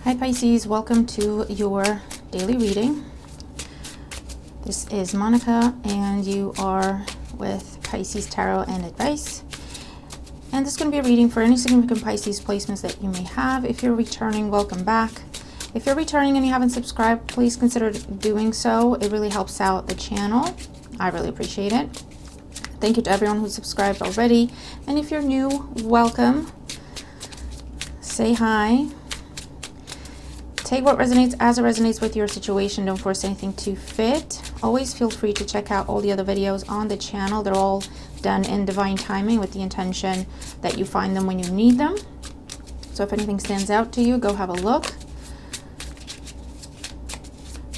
Hi Pisces, welcome to your daily reading. This is Monica and you are with Pisces Tarot and Advice. And this is going to be a reading for any significant Pisces placements that you may have. If you're returning, welcome back. If you're returning and you haven't subscribed, please consider doing so. It really helps out the channel. I really appreciate it. Thank you to everyone who subscribed already. And if you're new, welcome. Say hi. Take what resonates as it resonates with your situation. Don't force anything to fit. Always feel free to check out all the other videos on the channel. They're all done in divine timing with the intention that you find them when you need them. So if anything stands out to you, go have a look.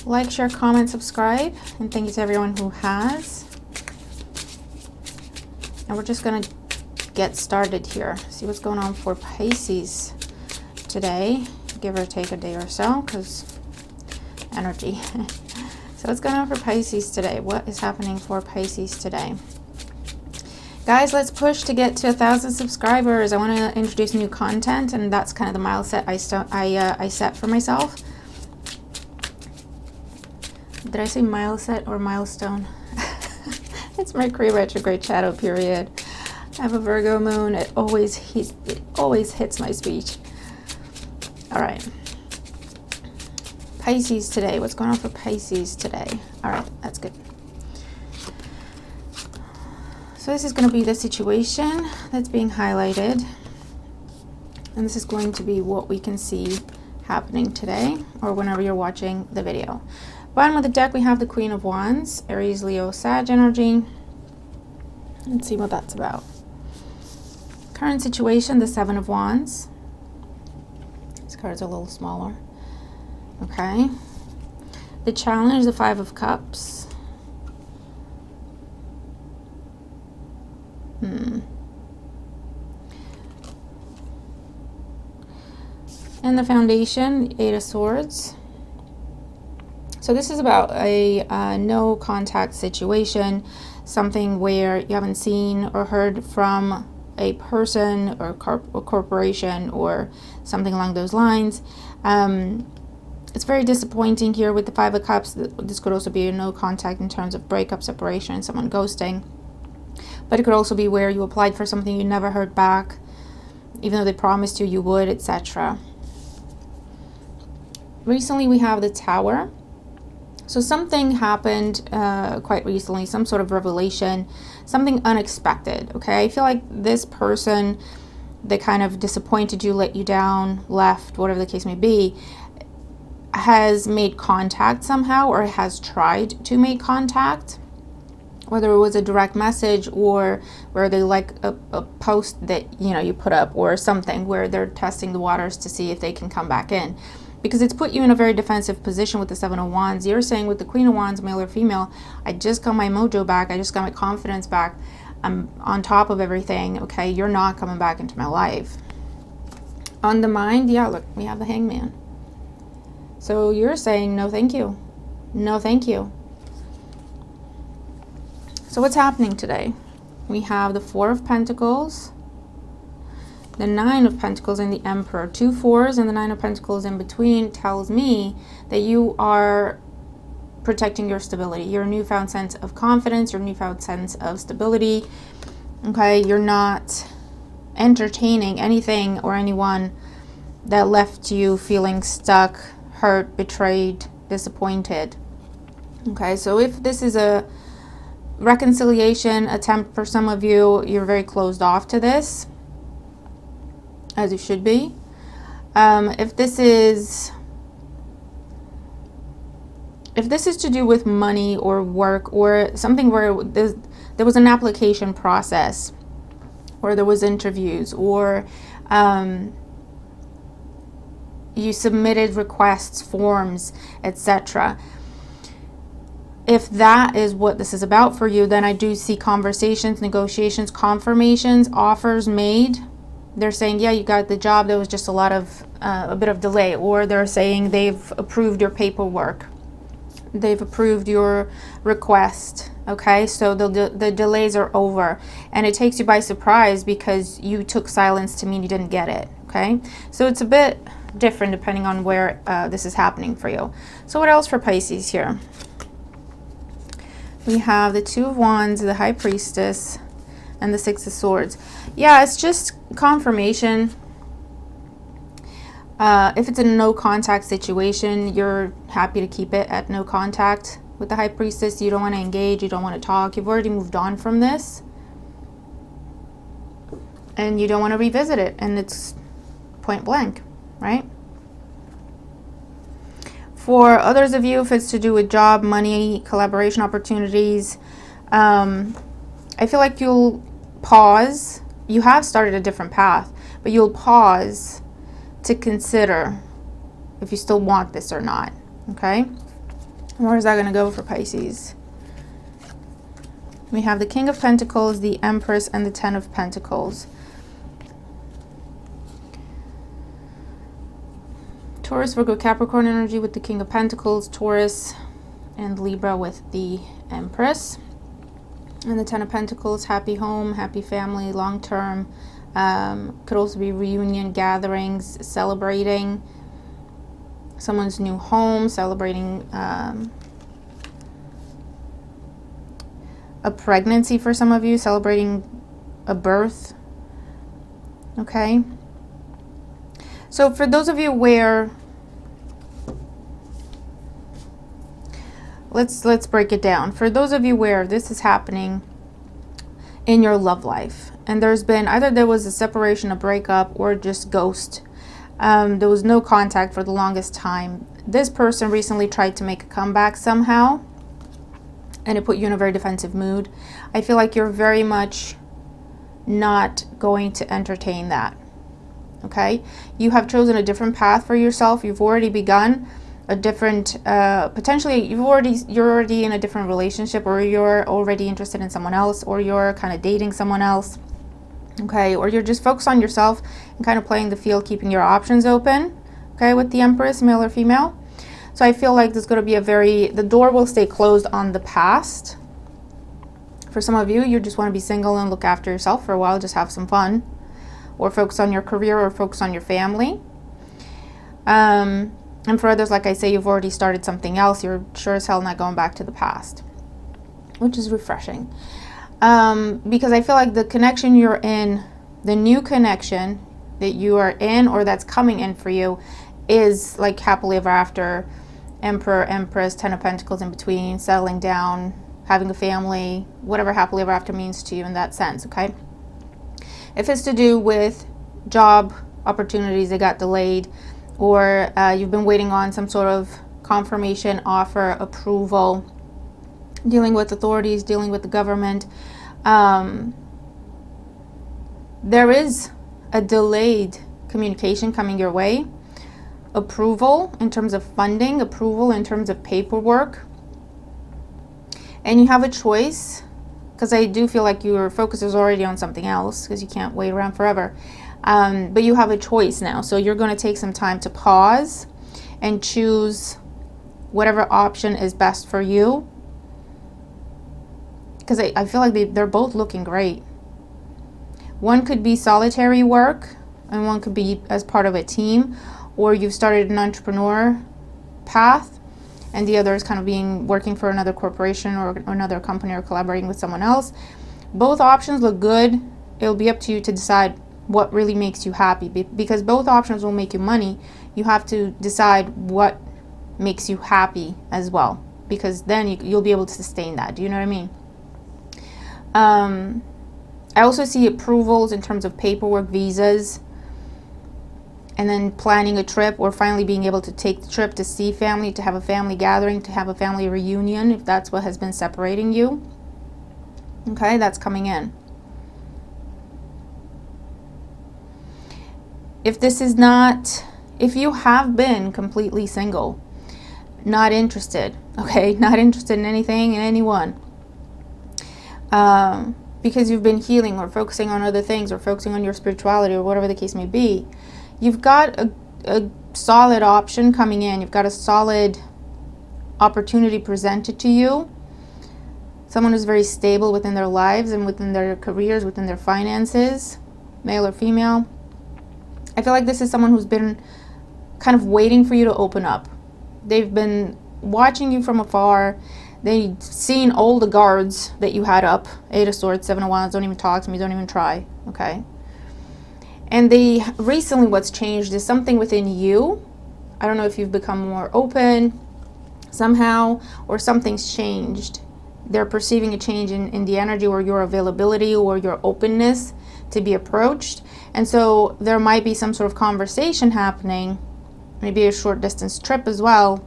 Like, share, comment, subscribe. And thank you to everyone who has. And we're just going to get started here. See what's going on for Pisces today. Give or take a day or so, because energy. So what's going on for Pisces today? What is happening for Pisces today? Guys, let's push to get to 1,000 subscribers. I want to introduce new content, and that's kind of the milestone I set for myself. Did I say milestone or milestone? It's Mercury retrograde shadow period. I have a Virgo moon. It always hits my speech. All right, Pisces today. What's going on for Pisces today? All right, that's good. So this is going to be the situation that's being highlighted. And this is going to be what we can see happening today or whenever you're watching the video. Bottom of the deck, we have the Queen of Wands, Aries, Leo, Sag energy. Let's see what that's about. Current situation, the Seven of Wands. Cards are a little smaller. Okay. The challenge, the Five of Cups. And the foundation, Eight of Swords. So this is about a no contact situation, something where you haven't seen or heard from a person or a corporation or something along those lines. It's very disappointing here with the Five of Cups. This could also be a no contact in terms of breakup, separation, someone ghosting. But it could also be where you applied for something you never heard back, even though they promised you would, etc. Recently we have the Tower. So something happened quite recently, some sort of revelation, something unexpected, okay? I feel like this person that kind of disappointed you, let you down, left, whatever the case may be, has made contact somehow or has tried to make contact, whether it was a direct message or where they like a post that, you know, you put up or something where they're testing the waters to see if they can come back in. Because it's put you in a very defensive position with the Seven of Wands. You're saying with the Queen of Wands, male or female, I just got my mojo back. I just got my confidence back. I'm on top of everything. Okay, you're not coming back into my life. On the mind, yeah, look, we have the Hangman. So you're saying no thank you. No thank you. So what's happening today? We have the Four of Pentacles, the Nine of Pentacles, and the Emperor. 2 4s and the Nine of Pentacles in between tells me that you are protecting your stability, your newfound sense of confidence, your newfound sense of stability. Okay, you're not entertaining anything or anyone that left you feeling stuck, hurt, betrayed, disappointed. Okay, so if this is a reconciliation attempt for some of you, you're very closed off to this, as you should be. If this is to do with money or work or something where there was an application process or there was interviews or you submitted requests, forms, etc. If that is what this is about for you, then I do see conversations, negotiations, confirmations, offers made. They're saying, yeah, you got the job. There was just a bit of delay. Or they're saying they've approved your paperwork. They've approved your request. Okay, so the delays are over. And it takes you by surprise because you took silence to mean you didn't get it. Okay, so it's a bit different depending on where this is happening for you. So what else for Pisces here? We have the Two of Wands, the High Priestess, and the Six of Swords. Yeah, it's just confirmation. If it's a no contact situation, you're happy to keep it at no contact. With the High Priestess, you don't want to engage, you don't want to talk. You've already moved on from this. And you don't want to revisit it. And it's point blank, right? For others of you, if it's to do with job, money, collaboration opportunities, I feel like you'll pause. You have started a different path, but you'll pause to consider if you still want this or not, okay? Where is that going to go for Pisces? We have the King of Pentacles, the Empress, and the Ten of Pentacles. Taurus, Virgo, Capricorn energy with the King of Pentacles, Taurus, and Libra with the Empress. And the Ten of Pentacles, happy home, happy family, long-term. Could also be reunion gatherings, celebrating someone's new home, celebrating a pregnancy for some of you, celebrating a birth. Okay. So for those of you where, let's break it down. For those of you where this is happening in your love life, and there's been either there was a separation, a breakup, or just ghost. There was no contact for the longest time. This person recently tried to make a comeback somehow, and it put you in a very defensive mood. I feel like you're very much not going to entertain that. Okay, you have chosen a different path for yourself. You've already begun a different, potentially you're already in a different relationship, or you're already interested in someone else, or you're kind of dating someone else. Okay, or you're just focused on yourself and kind of playing the field, keeping your options open. Okay, with the Empress, male or female. So I feel like there's going to be the door will stay closed on the past. For some of you, you just want to be single and look after yourself for a while, just have some fun, or focus on your career, or focus on your family. And for others, like I say, you've already started something else. You're sure as hell not going back to the past, which is refreshing. Because I feel like the connection you're in, the new connection that you are in, or that's coming in for you, is like happily ever after, Emperor, Empress, Ten of Pentacles in between, settling down, having a family, whatever happily ever after means to you in that sense, okay? If it's to do with job opportunities that got delayed, or you've been waiting on some sort of confirmation, offer, approval, dealing with authorities, dealing with the government, there is a delayed communication coming your way. Approval in terms of funding, approval in terms of paperwork. And you have a choice, because I do feel like your focus is already on something else, because you can't wait around forever. But you have a choice now. So you're going to take some time to pause and choose whatever option is best for you. Because I feel like they're both looking great. One could be solitary work, and one could be as part of a team, or you've started an entrepreneur path, and the other is kind of working for another corporation or another company, or collaborating with someone else. Both options look good. It'll be up to you to decide what really makes you happy, because both options will make you money. You have to decide what makes you happy as well, because then you'll be able to sustain that. Do you know what I mean? I also see approvals in terms of paperwork, visas, and then planning a trip, or finally being able to take the trip to see family, to have a family gathering, to have a family reunion, if that's what has been separating you. Okay, that's coming in. If you have been completely single, not interested, okay, not interested in anything and anyone, because you've been healing, or focusing on other things, or focusing on your spirituality, or whatever the case may be, you've got a solid option coming in. You've got a solid opportunity presented to you. Someone who's very stable within their lives and within their careers, within their finances, male or female. I feel like this is someone who's been kind of waiting for you to open up. They've been watching you from afar. They've seen all the guards that you had up. 8 of Swords, 7 of Wands, don't even talk to me, don't even try, okay? And they recently, what's changed is something within you. I don't know if you've become more open somehow, or something's changed. They're perceiving a change in the energy, or your availability, or your openness to be approached. And so there might be some sort of conversation happening, maybe a short distance trip as well.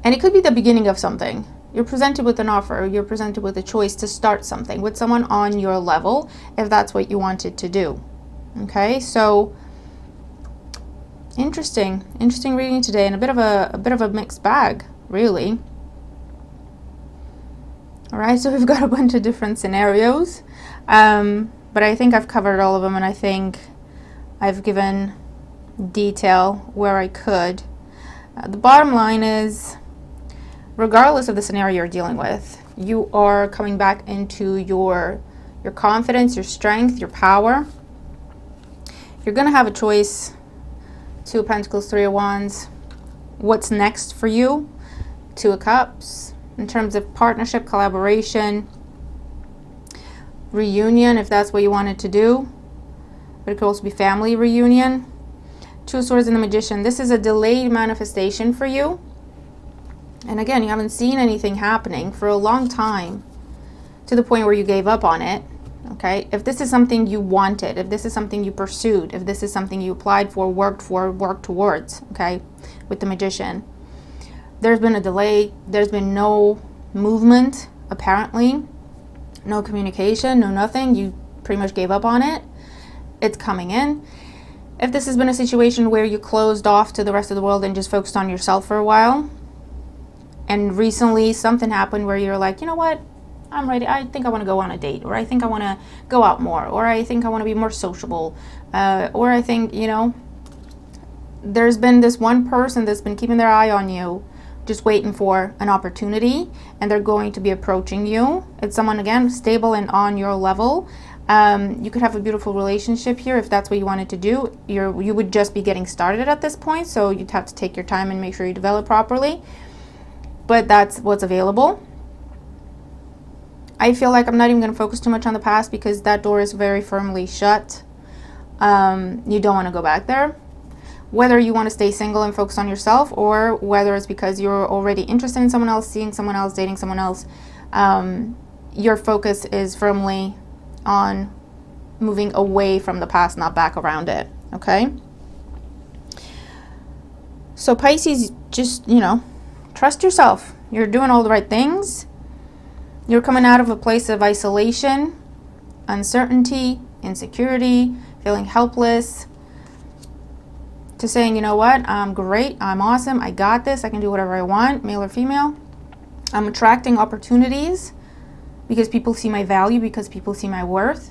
And it could be the beginning of something. You're presented with an offer, you're presented with a choice to start something with someone on your level, if that's what you wanted to do. Okay, so interesting reading today, and a bit of a mixed bag, really. All right, so we've got a bunch of different scenarios, but I think I've covered all of them, and I think I've given detail where I could. The bottom line is, regardless of the scenario you're dealing with, you are coming back into your confidence, your strength, your power. You're going to have a choice. 2 of Pentacles, 3 of Wands. What's next for you? 2 of Cups. In terms of partnership, collaboration, reunion, if that's what you wanted to do. But it could also be family reunion. 2 of Swords and the Magician. This is a delayed manifestation for you. And again, you haven't seen anything happening for a long time, to the point where you gave up on it. Okay, if this is something you wanted, if this is something you pursued, if this is something you applied for, worked towards, okay, with the Magician, there's been a delay, there's been no movement, apparently, no communication, no nothing, you pretty much gave up on it. It's coming in. If this has been a situation where you closed off to the rest of the world and just focused on yourself for a while, and recently something happened where you're like, you know what, I'm ready, I think I want to go on a date, or I think I want to go out more, or I think I want to be more sociable, or I think, you know, there's been this one person that's been keeping their eye on you, just waiting for an opportunity, and they're going to be approaching you. It's someone, again, stable and on your level. You could have a beautiful relationship here if that's what you wanted to do. You would just be getting started at this point, so you'd have to take your time and make sure you develop properly. But that's what's available. I feel like I'm not even going to focus too much on the past, because that door is very firmly shut. You don't want to go back there. Whether you want to stay single and focus on yourself, or whether it's because you're already interested in someone else, seeing someone else, dating someone else, your focus is firmly on moving away from the past, not back around it. Okay? So Pisces, just, you know, trust yourself. You're doing all the right things. You're coming out of a place of isolation, uncertainty, insecurity, feeling helpless, to saying, you know what, I'm great, I'm awesome, I got this, I can do whatever I want, male or female. I'm attracting opportunities because people see my value, because people see my worth.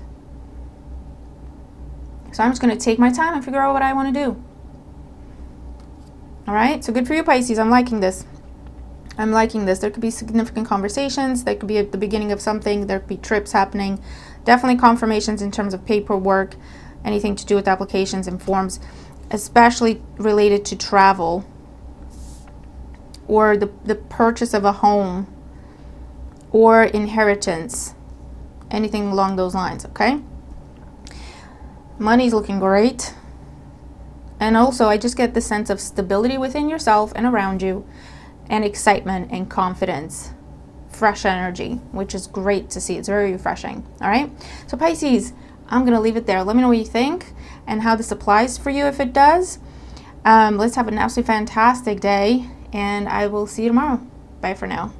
So I'm just going to take my time and figure out what I want to do. All right, so good for you, Pisces. I'm liking this. I'm liking this. There could be significant conversations. There could be at the beginning of something. There could be trips happening. Definitely confirmations in terms of paperwork, anything to do with applications and forms, especially related to travel or the purchase of a home or inheritance, anything along those lines, okay? Money's looking great. And also, I just get the sense of stability within yourself and around you, and excitement and confidence, fresh energy, which is great to see. It's very refreshing. All right, so Pisces, I'm gonna leave it there. Let me know what you think and how this applies for you, if it does. Let's have an absolutely fantastic day, and I will see you tomorrow. Bye for now.